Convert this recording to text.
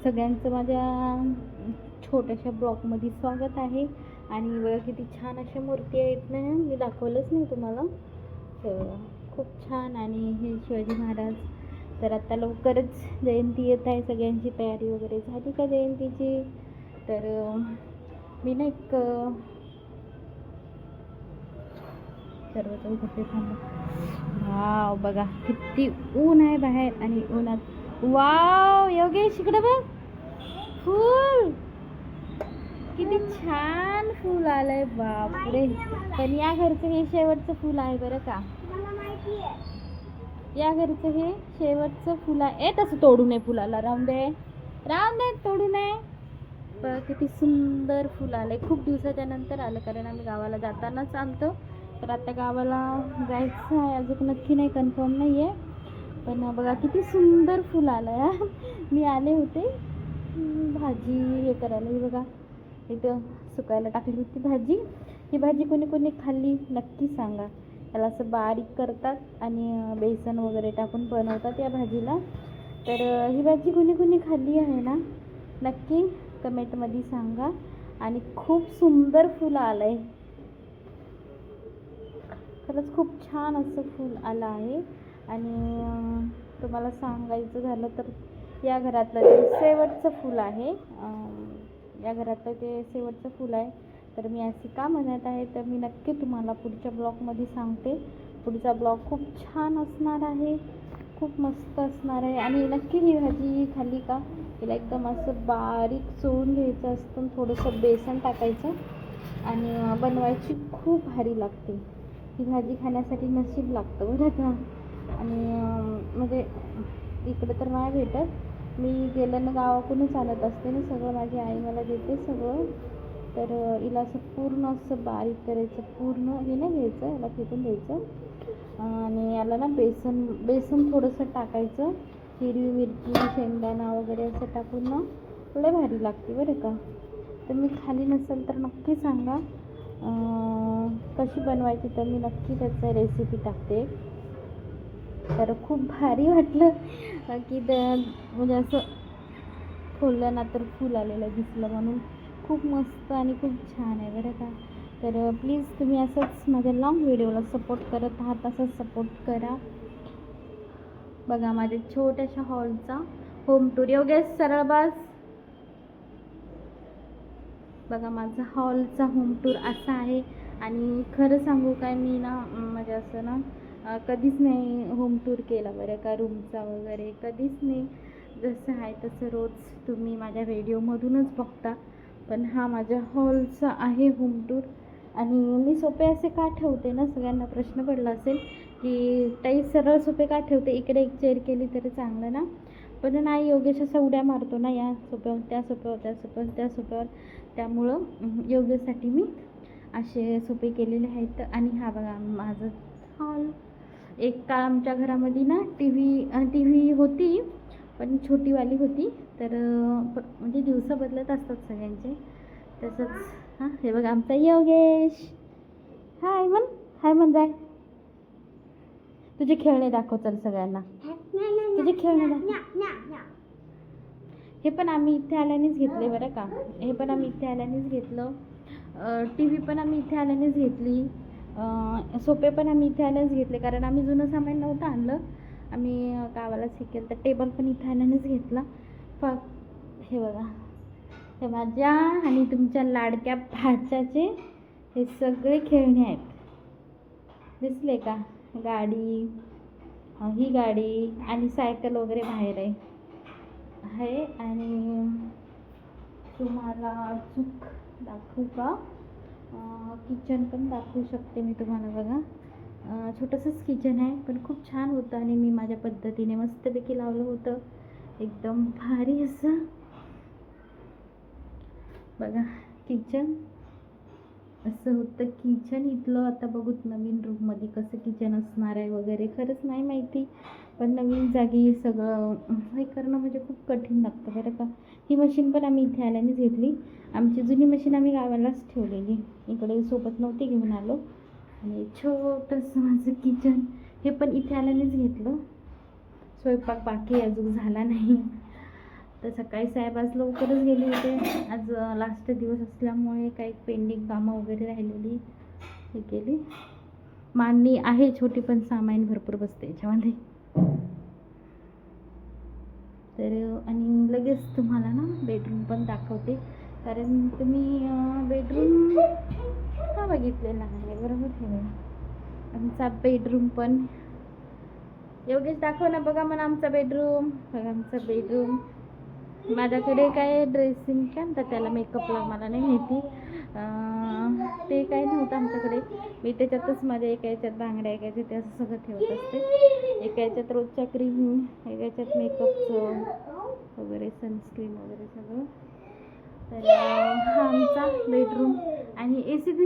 सगळ्यांचं माझ्या छोट्याशा ब्लॉगमध्ये स्वागत आहे. आणि बघा किती छान अशा मूर्ती आहेत ना, मी दाखवलंच नाही तुम्हाला. तर खूप छान. आणि हे शिवाजी महाराज. तर आता लवकरच जयंती येत आहे, सगळ्यांची तयारी वगैरे झाली का जयंतीची? तर मी ना एक सर्वजण कुठे थांबा. वाव, बघा किती ऊन आहे बाहेर. आणि उन्हात वाव योगेश इकडे बघ, फूल किती छान फूल आलंय, बापरे. पण या घरचं हे शेवटचं फूल आहे बरं का. या घरचं हे शेवटचं फुल आहे. तसं तोडू नये फुलाला, राहून दे तोडू नये. किती सुंदर फुल आलंय. खूप दिवसाच्या नंतर आलं, कारण आम्ही गावाला जातानाच आणतो. तर आता गावाला जायचं आहे, अजून नक्की नाही, कन्फर्म नाही आहे. पण बघा किती सुंदर फुल आलं आहे. मी आले होते भाजी हे करायला. ही बघा इथं सुकायला टाकली होती भाजी. ही भाजी कोणी कोणी खाल्ली नक्की सांगा. त्याला असं बारीक करतात आणि बेसन वगैरे टाकून बनवतात या भाजीला. तर ही भाजी कोणी कोणी खाल्ली आहे ना, नक्की कमेंटमध्ये सांगा. आणि खूप सुंदर फुल आलं आहे, खरंच खूप छान असं फूल आलं आहे. आणि तुम्हाला सांगायचं झालं तर या घरातलं जे शेवटचं फूल आहे, या घरातलं जे शेवटचं फूल आहे. तर मी अशी का म्हणत आहे, तर मी नक्की तुम्हाला पुढच्या ब्लॉगमध्ये सांगते. पुढचा ब्लॉग खूप छान असणार आहे, खूप मस्त असणार आहे. आणि नक्की ही भाजी खाल्ली का, तिला एकदम असं बारीक चोळून घ्यायचं असतं, थोडंसं बेसन टाकायचं आणि बनवायची. खूप भारी लागते ही भाजी, खाण्यासाठी नशीब लागतं बरं का. आणि म्हणजे इकडं तर नाही भेटत, मी गेलं ना गावाकडूनच आणत असते ना सगळं, माझी आई मला देते सगळं. तर हिला असं पूर्ण असं बारीक करायचं, पूर्ण हे नाही घ्यायचं, याला फेकून द्यायचं. आणि याला ना बेसन थोडंसं टाकायचं, हिरवी मिरची शेंगदाणा वगैरे असं टाकून ना लय भारी लागते बरं का. तर मी खाली नसेल तर नक्की सांगा कशी बनवायची, तर मी नक्की त्याचं रेसिपी टाकते. तर खूप भारी वाटलं की म्हणजे असं खोललं ना तर फूल आलेलं दिसलं, म्हणून खूप मस्त आणि खूप छान आहे बरं का. तर प्लीज तुम्ही असंच माझ्या लॉंग व्हिडिओला सपोर्ट करत आहात, असंच सपोर्ट करा. बघा माझ्या छोट्याशा हॉलचा होम टूर. योगेश सरळ बस. बघा माझा हॉलचा होम टूर असा आहे. आणि खरं सांगू काय, मी ना म्हणजे असं ना कधीच नाही होम टूर केला बरं का, रूमचा वगैरे कधीच नाही. जसं आहे तसं रोज तुम्ही माझ्या व्हिडिओमधूनच बघता. पण हा माझ्या हॉलचा आहे होम टूर. आणि मी सोपे असे का ठेवते ना, सगळ्यांना प्रश्न पडला असेल की ताई सरळ सोपे का ठेवते, इकडे एक चेअर केली तरी चांगलं ना. पण नाही, योगेश असा उड्या मारतो ना, या सोप्यावर त्या सोप्यावर त्या सोप्यावर त्या सोप्यावर, त्यामुळं योगेशसाठी मी असे सोपे केलेले आहेत. आणि हा बघा माझं हॉल. एक काळ आमच्या घरामध्ये ना टी व्ही होती, पण छोटीवाली होती. तर म्हणजे दिवस बदलत असतात सगळ्यांचे, तसंच हां. हे बघा आमचा योगेश. हाय म्हण, हाय म्हण जाय. तुझे खेळणे दाखव चल सगळ्यांना, तुझे खेळणे दाखव. हे पण आम्ही इथे आल्यानेच घेतले बरं का, हे पण आम्ही इथे आल्यानेच घेतलं. टी व्ही पण आम्ही इथे आल्यानेच घेतली. सोफे पण आम्ही इथे आल्यानेच घेतले, कारण आम्ही जुनं सामान नव्हतं आणलं, आम्ही गावालाच हे केलं. तर टेबल पण इथे आल्यानेच घेतला. हे बघा, हे माझ्या आणि तुमच्या लाडक्या भाच्याचे हे सगळे खेळणे आहेत, दिसले का. गाडी, ही गाडी आणि सायकल वगैरे बाहेर आहे. आणि तुम्हाला चूक दाखवू का, किचन पण दाखवू शकते मी तुम्हाला. बघा छोटंसंच किचन आहे, पण खूप छान होतं. आणि मी माझ्या पद्धतीने मस्तपैकी लावलं होतं, एकदम भारी असं. बघा किचन असं होतं किचन इथलं. आता बघूत नवीन रूममध्ये कसं किचन असणार आहे वगैरे, खरंच नाही माहिती. पण नवीन जागी सगळं हे करणं म्हणजे खूप कठीण लागतं बरं का. ही मशीन पण आम्ही इथे आल्यानेच घेतली. आमची जुनी मशीन आम्ही गावालाच ठेवलेली, इकडे सोबत नव्हती घेऊन आलो. आणि छोटंसं माझं किचन, हे पण इथे आल्यानेच घेतलं. स्वयंपाक बाकी अजून झाला नाही. तर सकाळी साहेब आज लवकरच गेले होते. आज लास्ट दिवस असल्यामुळे काही पेंडिंग कामं वगैरे राहिलेली हे केली. मांडणी आहे छोटी, पण सामान भरपूर बसते याच्यामध्ये. तर आणि लगेच तुम्हाला ना बेडरूम पण दाखवते, कारण तुम्ही बेडरूम का बघितलेला आहे बरोबर. हे आमचा बेडरूम पण योगेश दाखव ना. बघा मला आमचा बेडरूम. बघा आमचा बेडरूम. माझ्याकडे काय ड्रेसिंग काय म्हणतात त्याला, मेकअपला मला नाही माहिती, ते काही नव्हतं आमच्याकडे. मी त्याच्यातच माझ्या एका याच्यात बांगड्या, एका याच्यात ते असं सगळं ठेवत असते. एका याच्यात रोजच्या क्रीम, एका याच्यात मेकअपचं वगैरे, सनस्क्रीन वगैरे सगळं. तर हा आमचा बेडरूम. आणि AC दिसते